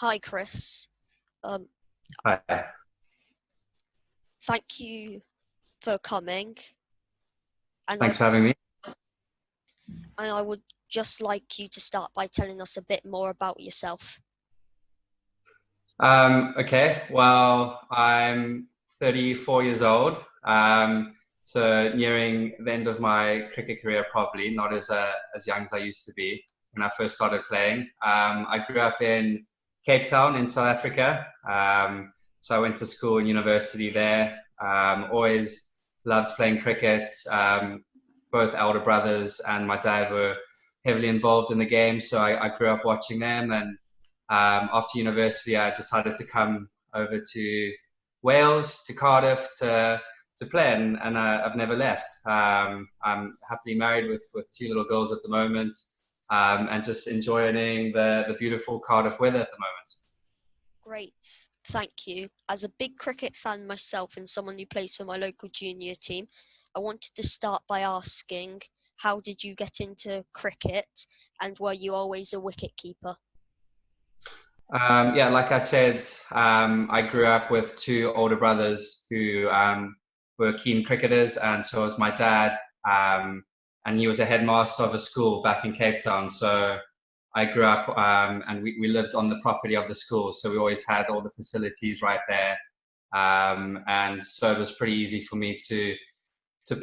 Hi, Chris. Um, Hi. Thank you for coming, and I Thanks for having me. and I would just like you to start by telling us a bit more about yourself. Okay, well, I'm 34 years old, so nearing the end of my cricket career probably, not as young as I used to be when I first started playing. I grew up in Cape Town in South Africa, so I went to school and university there. Always loved playing cricket. Both elder brothers and my dad were heavily involved in the game, so I grew up watching them. And after university, I decided to come over to Wales, to Cardiff, to play, and I've never left. I'm happily married with two little girls at the moment, and just enjoying the beautiful Cardiff weather at the moment. Great, thank you. As a big cricket fan myself and someone who plays for my local junior team, I wanted to start by asking, how did you get into cricket, and were you always a wicket keeper? Yeah, like I said, I grew up with two older brothers who were keen cricketers, and so was my dad. And he was a headmaster of a school back in Cape Town. So I grew up, and we lived on the property of the school, so we always had all the facilities right there. And so it was pretty easy for me to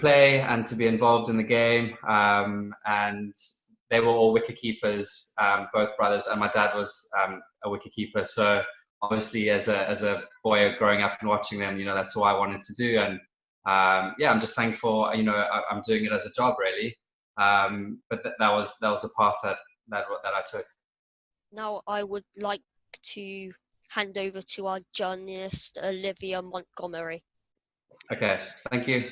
play and to be involved in the game. And they were all wicket keepers, both brothers, and my dad was a wicket keeper. So obviously, as a boy growing up and watching them, that's all I wanted to do. And yeah, I'm just thankful. I'm doing it as a job, really. But that was a path that I took. Now, I would like to hand over to our journalist, Olivia Montgomery. Okay, thank you.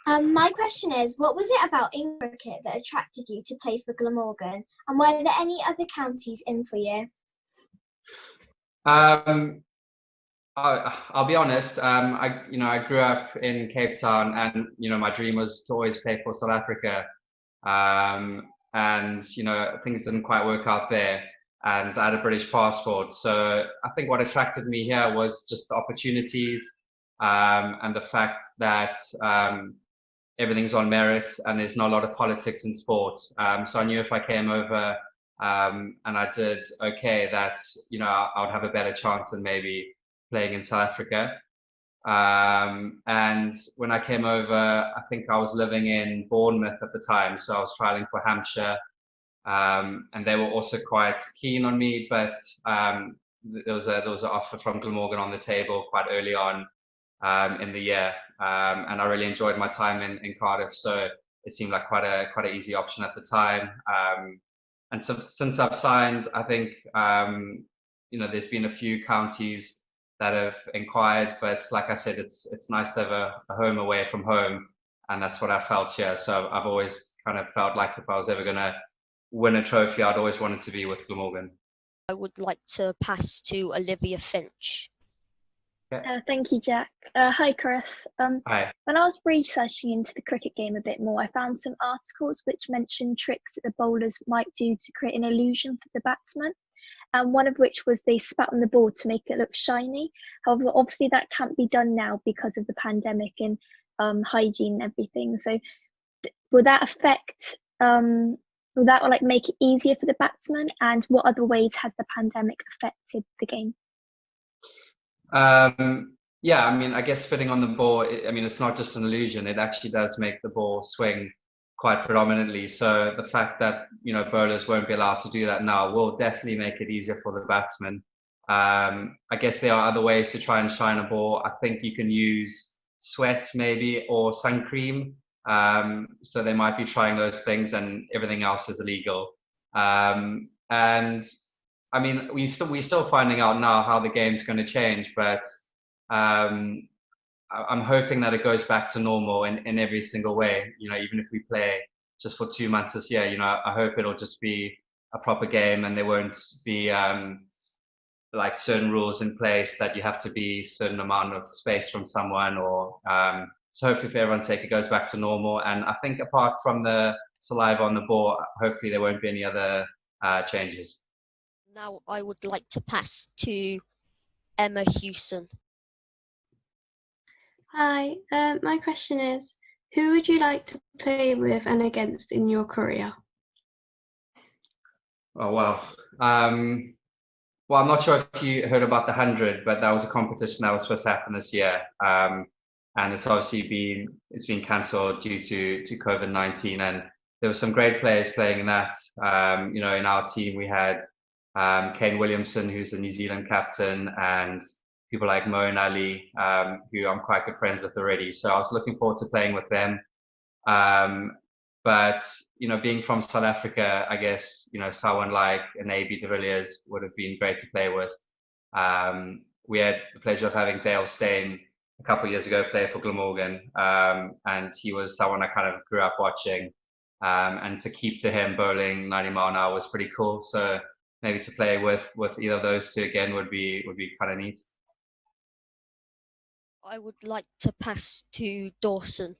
My question is, what was it about in cricket that attracted you to play for Glamorgan, and were there any other counties in for you? Um, I'll be honest. I grew up in Cape Town, and my dream was to always play for South Africa. And things didn't quite work out there, and I had a British passport. So I think what attracted me here was just the opportunities, and the fact that everything's on merit and there's not a lot of politics in sport. So I knew if I came over and I did okay, that I would have a better chance than maybe playing in South Africa. And when I came over, I think I was living in Bournemouth at the time, so I was trialing for Hampshire, and they were also quite keen on me. But there was an offer from Glamorgan on the table quite early on in the year, and I really enjoyed my time in Cardiff. So it seemed like quite an easy option at the time. And so since I've signed, I think there's been a few counties that have inquired, but like I said, it's nice to have a home away from home, and that's what I felt here. So I've always kind of felt like if I was ever going to win a trophy, I'd always wanted to be with Glamorgan. I would like to pass to Olivia Finch. Thank you, Jack. Hi, Chris. Hi. When I was researching into the cricket game a bit more, I found some articles which mentioned tricks that the bowlers might do to create an illusion for the batsman. And one of which was they spat on the ball to make it look shiny. However, obviously that can't be done now because of the pandemic and hygiene and everything. So will that affect, will that like make it easier for the batsman? And what other ways has the pandemic affected the game? Yeah, I mean, I guess spitting on the ball, it's not just an illusion. It actually does make the ball swing quite predominantly. So the fact that, bowlers won't be allowed to do that now will definitely make it easier for the batsman. I guess there are other ways to try and shine a ball. I think you can use sweat maybe, or sun cream. So they might be trying those things, and everything else is illegal. And we're still finding out now how the game's going to change, but I'm hoping that it goes back to normal in every single way. Even if we play just for 2 months this year, I hope it'll just be a proper game, and there won't be like certain rules in place that you have to be a certain amount of space from someone, or so hopefully for everyone's sake it goes back to normal. And I think apart from the saliva on the ball, hopefully there won't be any other changes. Now I would like to pass to Emma Hewson. Hi, my question is, who would you like to play with and against in your career? Oh, wow. Well, I'm not sure if you heard about the 100, but that was a competition that was supposed to happen this year. And it's obviously been cancelled due to COVID-19. And there were some great players playing in that. In our team, we had Kane Williamson, who's the New Zealand captain, and people like Maynard, who I'm quite good friends with already. So I was looking forward to playing with them. But, being from South Africa, I guess, someone like an A.B. de Villiers would have been great to play with. We had the pleasure of having Dale Steyn a couple of years ago play for Glamorgan, and he was someone I kind of grew up watching. And to keep to him bowling 90 mile an hour was pretty cool. So maybe to play with either of those two again would be kind of neat. I would like to pass to Dawson.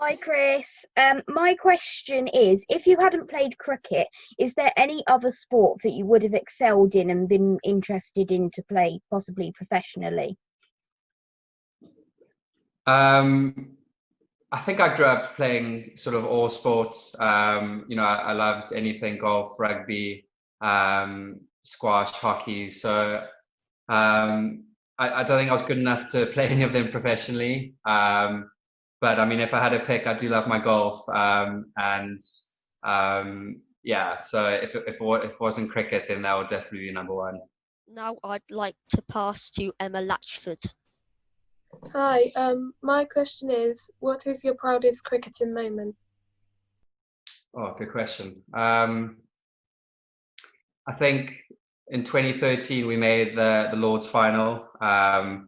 Hi, Chris. My question is, if you hadn't played cricket, is there any other sport that you would have excelled in and been interested in to play, possibly professionally? I think I grew up playing sort of all sports. I loved anything, golf, rugby, squash, hockey. So I don't think I was good enough to play any of them professionally. But I mean, if I had to pick, I do love my golf. So if it wasn't cricket, then that would definitely be number one. Now I'd like to pass to Emma Latchford. Hi, my question is, what is your proudest cricketing moment? Oh, good question. I think in 2013 we made the Lord's final, and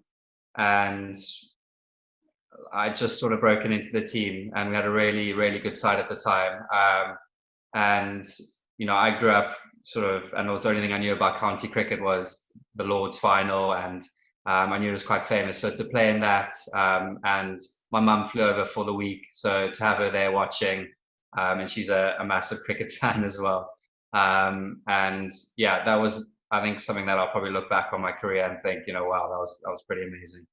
I just sort of broken into the team, and we had a really, really good side at the time. I grew up and the only thing I knew about county cricket was the Lord's final, and I knew it was quite famous. So to play in that, and my mum flew over for the week, so to have her there watching, and she's a massive cricket fan as well. That was, I think, something that I'll probably look back on my career and think, wow, that was pretty amazing.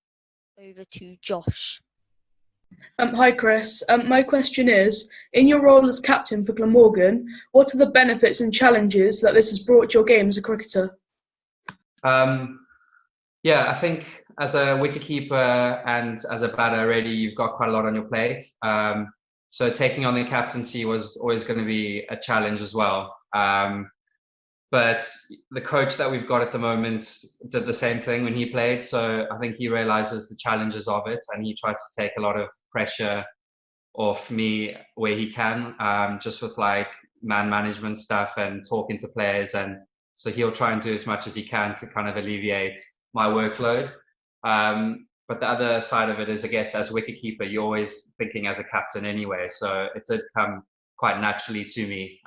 Over to Josh. Hi, Chris. My question is, in your role as captain for Glamorgan, what are the benefits and challenges that this has brought to your game as a cricketer? I think as a wicketkeeper and as a batter already, you've got quite a lot on your plate. So taking on the captaincy was always going to be a challenge as well. But the coach that we've got at the moment did the same thing when he played. So I think he realizes the challenges of it, and he tries to take a lot of pressure off me where he can, just with like man management stuff and talking to players. And so he'll try and do as much as he can to kind of alleviate my workload. But the other side of it is, I guess, as wicketkeeper, you're always thinking as a captain anyway. So it did come quite naturally to me.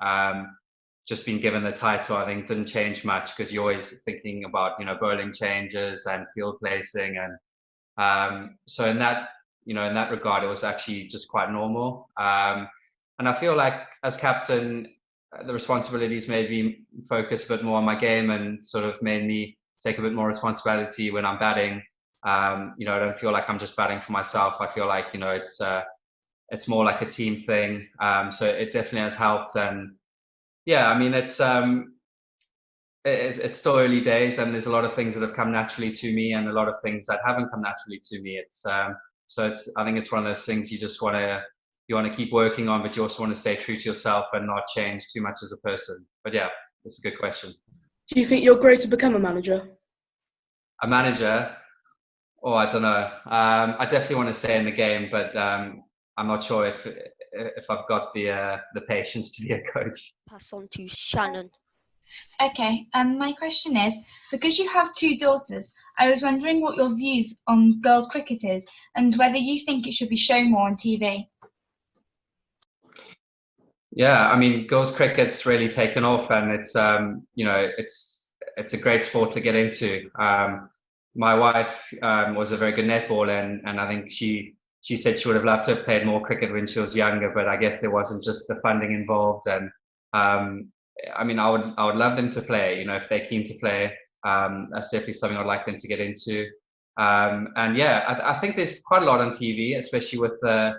Just being given the title, I think didn't change much, because you're always thinking about, bowling changes and field placing. And so in that regard, it was actually just quite normal. And I feel like as captain, the responsibilities made me focus a bit more on my game and sort of made me take a bit more responsibility when I'm batting. I don't feel like I'm just batting for myself. I feel like, it's more like a team thing. So it definitely has helped. And I mean, it's still early days, and there's a lot of things that have come naturally to me and a lot of things that haven't come naturally to me. I think it's one of those things you just want to keep working on, but you also want to stay true to yourself and not change too much as a person. But yeah, it's a good question. Do you think you're great to become a manager? A manager? Oh, I don't know. I definitely want to stay in the game, but I'm not sure if I've got the patience to be a coach. Pass on to Shannon. Okay, my question is, because you have two daughters, I was wondering what your views on girls' cricket is, and whether you think it should be shown more on TV. Yeah, I mean, girls' cricket's really taken off, and it's a great sport to get into. My wife was a very good netballer, and I think she said she would have loved to have played more cricket when she was younger, but I guess there wasn't just the funding involved, and I mean, I would love them to play. You know, if they're keen to play, that's definitely something I'd like them to get into. And yeah, I think there's quite a lot on TV, especially with the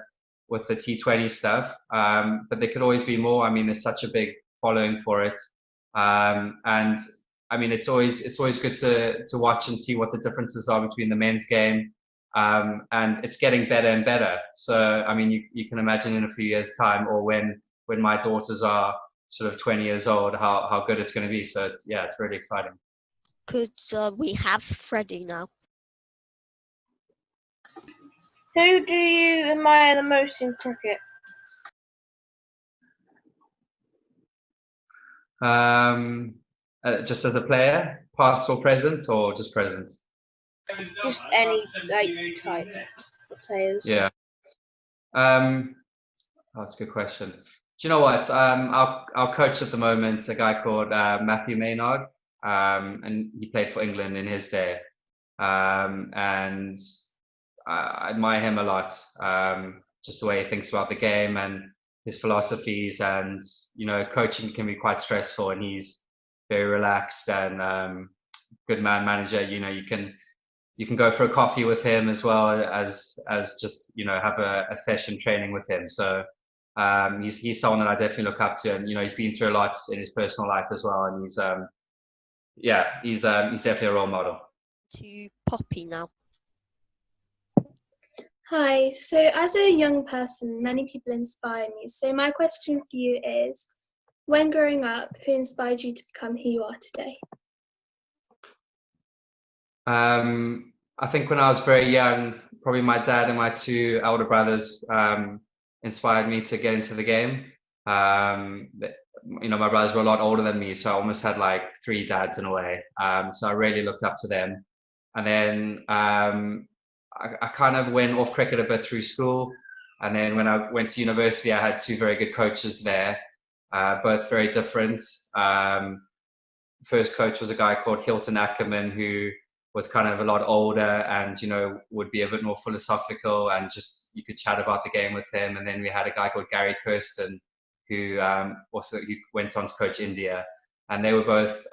T20 stuff. But there could always be more. I mean, there's such a big following for it. And I mean, it's always good to watch and see what the differences are between the men's game. And it's getting better and better. So, I mean, you can imagine in a few years' time, or when my daughters are sort of 20 years old, how good it's going to be. So it's really exciting. Could we have Freddie now? Who do you admire the most in cricket? Just as a player, past or present, or just present? Just any type of players. Yeah. That's a good question. Do you know what? Our coach at the moment, a guy called Matthew Maynard, and he played for England in his day. And I admire him a lot, just the way he thinks about the game and his philosophies. And, you know, coaching can be quite stressful, and he's very relaxed and good manager. You know, you can go for a coffee with him as well as just, you know, have a session training with him. So he's someone that I definitely look up to, and, you know, he's been through a lot in his personal life as well. And he's definitely a role model. To Poppy now. Hi, so as a young person, many people inspire me. So my question for you is, when growing up, who inspired you to become who you are today? I think when I was very young, probably my dad and my two elder brothers inspired me to get into the game. You know, my brothers were a lot older than me, so I almost had like 3 dads in a way. So I really looked up to them. And then I kind of went off cricket a bit through school. And then when I went to university, I had 2 very good coaches there, both very different. First coach was a guy called Hilton Ackerman, who was kind of a lot older and, you know, would be a bit more philosophical, and just you could chat about the game with him. And then we had a guy called Gary Kirsten, who went on to coach India. And they were both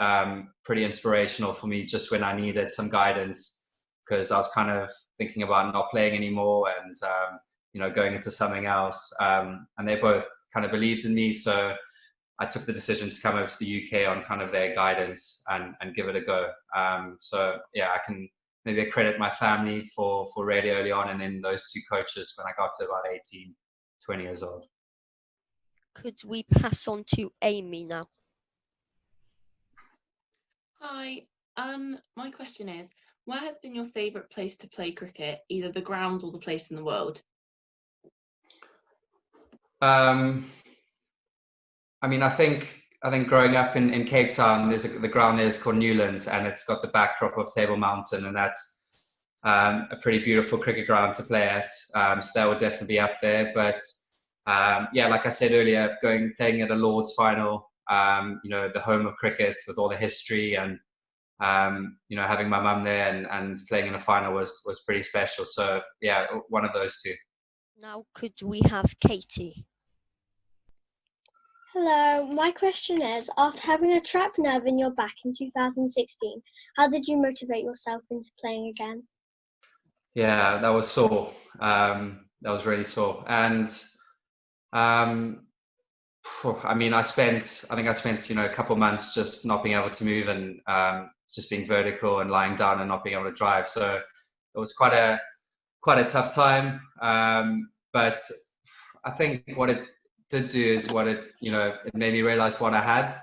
pretty inspirational for me just when I needed some guidance, because I was kind of thinking about not playing anymore and, you know, going into something else. And they both kind of believed in me. So I took the decision to come over to the UK on kind of their guidance and give it a go. So yeah, I can maybe credit my family for really early on, and then those 2 coaches when I got to about 18, 20 years old. Could we pass on to Amy now? Hi, my question is, where has been your favourite place to play cricket, either the grounds or the place in the world? I mean, I think growing up in Cape Town, the ground there is called Newlands, and it's got the backdrop of Table Mountain, and that's a pretty beautiful cricket ground to play at. So that would definitely be up there. But yeah, like I said earlier, playing at a Lord's final, you know, the home of cricket with all the history, and you know, having my mum there and playing in a final was pretty special. So yeah, one of those 2. Now, could we have Katie? Hello, my question is, after having a trapped nerve in your back in 2016, how did you motivate yourself into playing again? Yeah, that was sore. That was really sore. And I mean, I think I spent, you know, a couple of months just not being able to move, and just being vertical and lying down and not being able to drive. So it was quite a tough time. But I think what it did do is it made me realize what I had.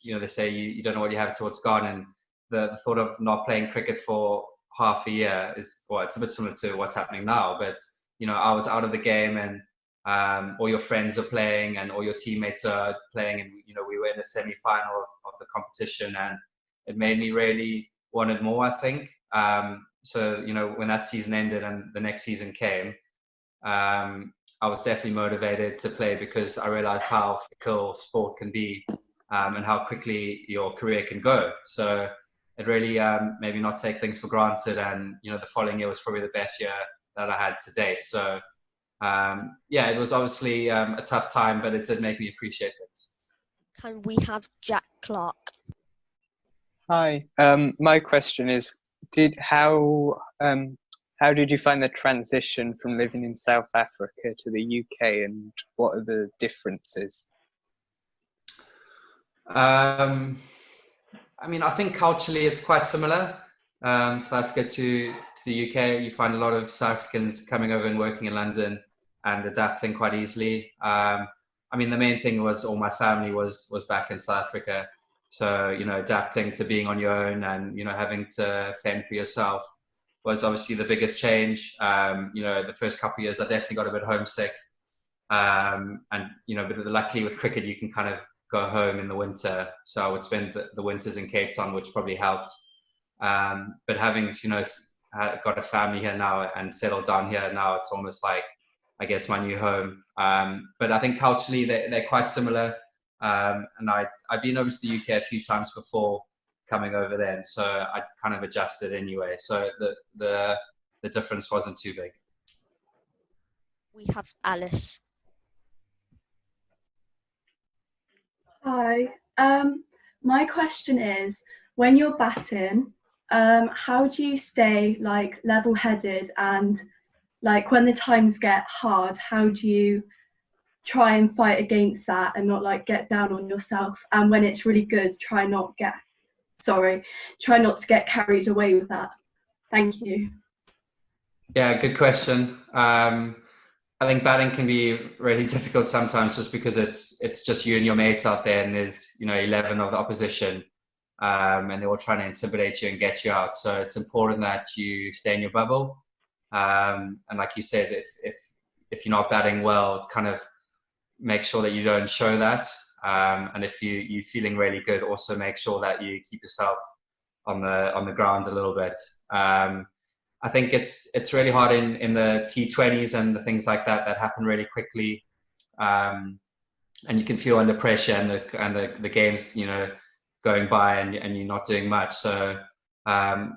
You know, they say you don't know what you have till it's gone, and the thought of not playing cricket for half a year is, well, it's a bit similar to what's happening now. But, you know, I was out of the game, and all your friends are playing and all your teammates are playing, and, you know, we were in the semi-final of the competition, and it made me really wanted more, I think. So, you know, when that season ended and the next season came, I was definitely motivated to play, because I realized how fickle sport can be, and how quickly your career can go. So it really made me not take things for granted. And, you know, the following year was probably the best year that I had to date. So yeah, it was obviously a tough time, but it did make me appreciate things. Can we have Jack Clark? Hi. My question is, how did you find the transition from living in South Africa to the UK, and what are the differences? I mean, I think culturally it's quite similar. South Africa to the UK, you find a lot of South Africans coming over and working in London and adapting quite easily. I mean, the main thing was all my family was back in South Africa. So, adapting to being on your own and, having to fend for yourself was obviously the biggest change. The first couple of years, I definitely got a bit homesick. But luckily with cricket, you can kind of go home in the winter. So I would spend the winters in Cape Town, which probably helped. But having, got a family here now and settled down here now, it's almost like, I guess, my new home. But I think culturally they're quite similar. And I've been over to the UK a few times before coming over then, so I kind of adjusted anyway. So the difference wasn't too big. We have Alice. Hi. My question is, when you're batting, how do you stay level-headed, and when the times get hard, how do you try and fight against that and not get down on yourself? And when it's really good, try not to get carried away with that. Thank you. Yeah, good question. I think batting can be really difficult sometimes, just because it's just you and your mates out there, and there's 11 of the opposition, and they're all trying to intimidate you and get you out. So it's important that you stay in your bubble. And like you said, if you're not batting well, kind of make sure that you don't show that. And if you're feeling really good, also make sure that you keep yourself on the ground a little bit. I think it's really hard in the T20s and the things like that happen really quickly, and you can feel under pressure, and the game's going by and you're not doing much. So a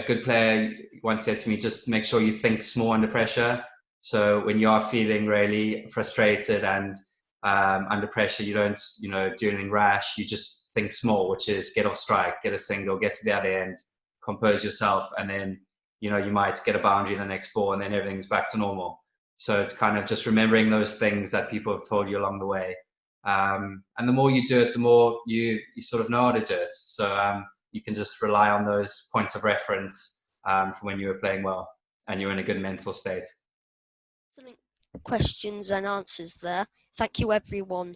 good player once said to me, just make sure you think small under pressure. So when you are feeling really frustrated and under pressure, you don't do anything rash. You just think small, which is get off strike, get a single, get to the other end, compose yourself, and then you might get a boundary in the next ball, and then everything's back to normal. So it's kind of just remembering those things that people have told you along the way, and the more you do it, the more you sort of know how to do it. So you can just rely on those points of reference from when you were playing well and you're in a good mental state. Questions and answers there. Thank you, everyone.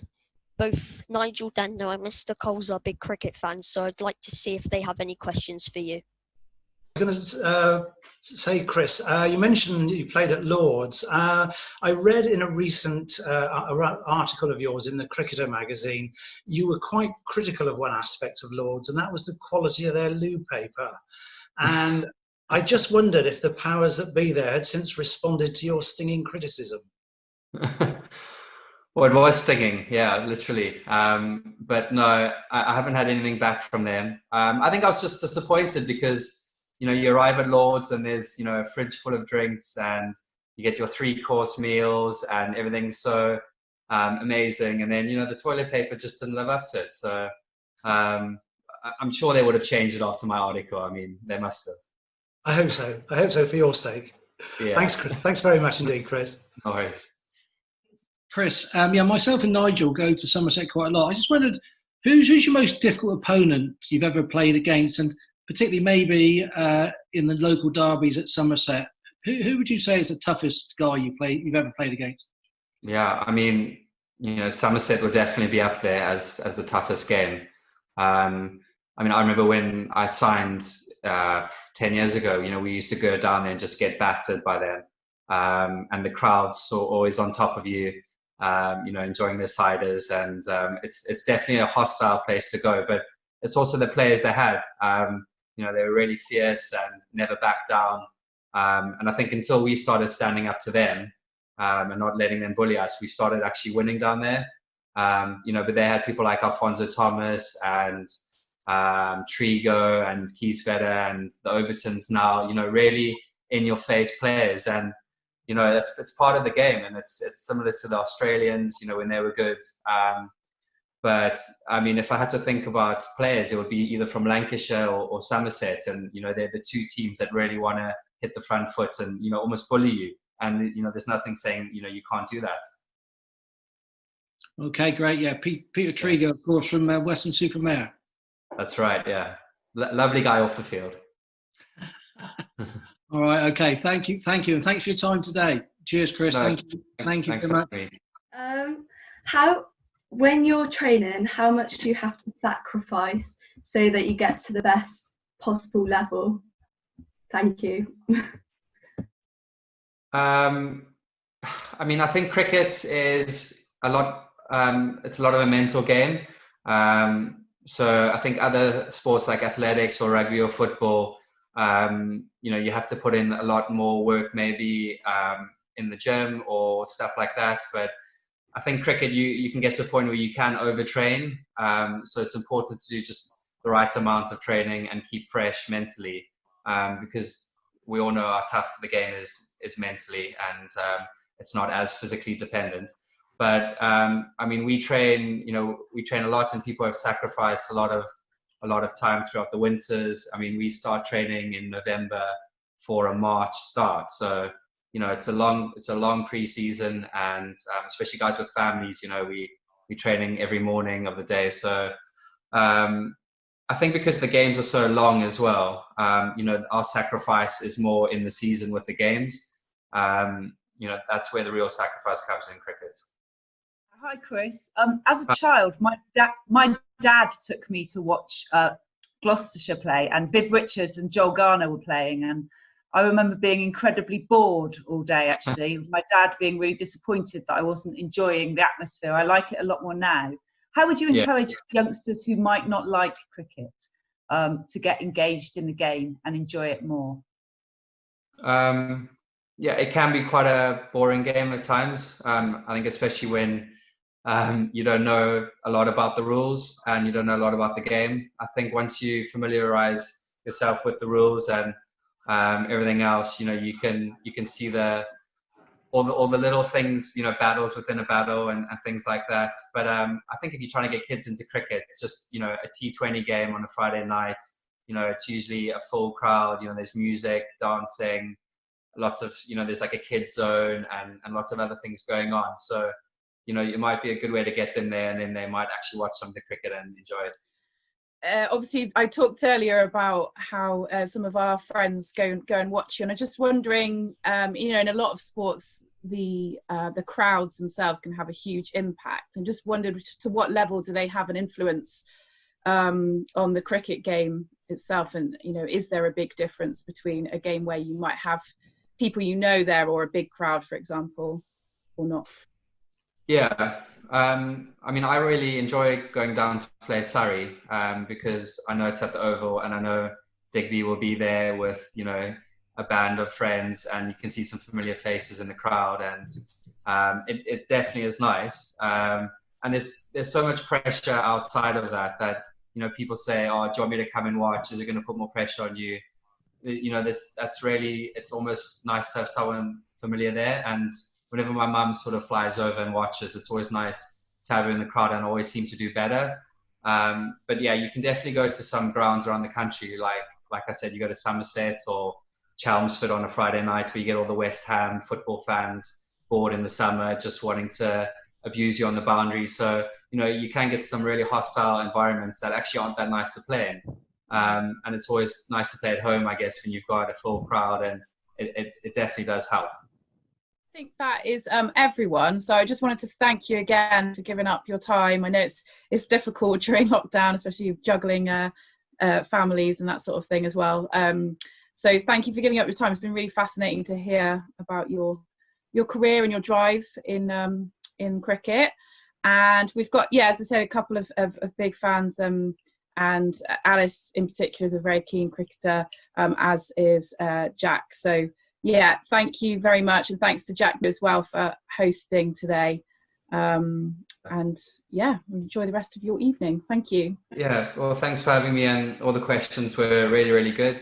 Both Nigel, Dando and Mr. Coles are big cricket fans, so I'd like to see if they have any questions for you. I'm going to say, Chris, you mentioned you played at Lord's. I read in a recent article of yours in the Cricketer magazine, you were quite critical of one aspect of Lord's, and that was the quality of their loo paper. And I just wondered if the powers that be there had since responded to your stinging criticism. Well, it was stinging, yeah, literally. But no, I haven't had anything back from them. I think I was just disappointed because, you arrive at Lord's and there's, a fridge full of drinks and you get your 3-course meals and everything's so amazing. And then, the toilet paper just didn't live up to it. So I'm sure they would have changed it after my article. I mean, they must have. I hope so. I hope so for your sake. Yeah. Thanks, Chris. Thanks very much indeed, Chris. No worries. Chris, myself and Nigel go to Somerset quite a lot. I just wondered, who's your most difficult opponent you've ever played against, and particularly maybe in the local derbies at Somerset? Who would you say is the toughest guy you've ever played against? Yeah, I mean, Somerset will definitely be up there as the toughest game. I mean, I remember when I signed 10 years ago, we used to go down there and just get battered by them. And the crowd's always on top of you, enjoying their ciders. And it's definitely a hostile place to go, but it's also the players they had. They were really fierce and never backed down. And I think until we started standing up to them and not letting them bully us, we started actually winning down there. But they had people like Alfonso Thomas and Trigo and Kieswetter and the Overtons now, really in-your-face players. And, it's part of the game, and it's similar to the Australians, when they were good. But I mean, if I had to think about players, it would be either from Lancashire or Somerset, and they're the two teams that really want to hit the front foot and almost bully you. And there's nothing saying you can't do that. Okay, great. Yeah, Peter Trigo, of course, from Weston-super-Mare. That's right. Yeah, lovely guy off the field. All right. Okay. Thank you, and thanks for your time today. Cheers, Chris. No, thank you thanks very much. When you're training, how much do you have to sacrifice so that you get to the best possible level? Thank you. I mean, I think cricket is a lot. It's a lot of a mental game. So I think other sports like athletics or rugby or football, you have to put in a lot more work, maybe in the gym or stuff like that. But I think cricket, you can get to a point where you can overtrain. So it's important to do just the right amount of training and keep fresh mentally, because we all know how tough the game is mentally, and it's not as physically dependent. But I mean, we train a lot, and people have sacrificed a lot of time throughout the winters. I mean, we start training in November for a March start, so it's a long pre-season, and especially guys with families, we training every morning of the day. So I think because the games are so long as well, our sacrifice is more in the season with the games. That's where the real sacrifice comes in cricket. Hi, Chris. As a child, my dad took me to watch Gloucestershire play, and Viv Richards and Joel Garner were playing, and I remember being incredibly bored all day, actually. My dad being really disappointed that I wasn't enjoying the atmosphere. I like it a lot more now. How would you encourage youngsters who might not like cricket to get engaged in the game and enjoy it more? It can be quite a boring game at times. I think especially when you don't know a lot about the rules and you don't know a lot about the game. I think once you familiarize yourself with the rules and everything else, you can see all the little things, battles within a battle and things like that. But I think if you're trying to get kids into cricket, it's just a T20 game on a Friday night. It's usually a full crowd. There's music, dancing, lots of there's like a kids zone and lots of other things going on. So it might be a good way to get them there, and then they might actually watch some of the cricket and enjoy it. Obviously, I talked earlier about how some of our friends go and watch you, and I'm just wondering, in a lot of sports, the crowds themselves can have a huge impact, and just wondered to what level do they have an influence on the cricket game itself, and is there a big difference between a game where you might have people there or a big crowd, for example, or not? Yeah. I mean, I really enjoy going down to play Surrey because I know it's at the Oval, and I know Digby will be there with, a band of friends, and you can see some familiar faces in the crowd, and it definitely is nice. And there's so much pressure outside of that, people say, oh, do you want me to come and watch? Is it going to put more pressure on you? It's almost nice to have someone familiar there. And whenever my mum sort of flies over and watches, it's always nice to have her in the crowd, and always seem to do better. But yeah, you can definitely go to some grounds around the country. Like I said, you go to Somerset or Chelmsford on a Friday night, where you get all the West Ham football fans bored in the summer, just wanting to abuse you on the boundary. So, you can get some really hostile environments that actually aren't that nice to play in. And it's always nice to play at home, I guess, when you've got a full crowd, and it definitely does help. I think that is everyone. So I just wanted to thank you again for giving up your time. I know it's difficult during lockdown, especially juggling families and that sort of thing as well. So thank you for giving up your time. It's been really fascinating to hear about your career and your drive in cricket. And we've got, as I said, a couple of big fans. And Alice in particular is a very keen cricketer, as is Jack. So thank you very much, and thanks to Jack as well for hosting today. And enjoy the rest of your evening. Thank you. Yeah, well, thanks for having me, and all the questions were really, really good.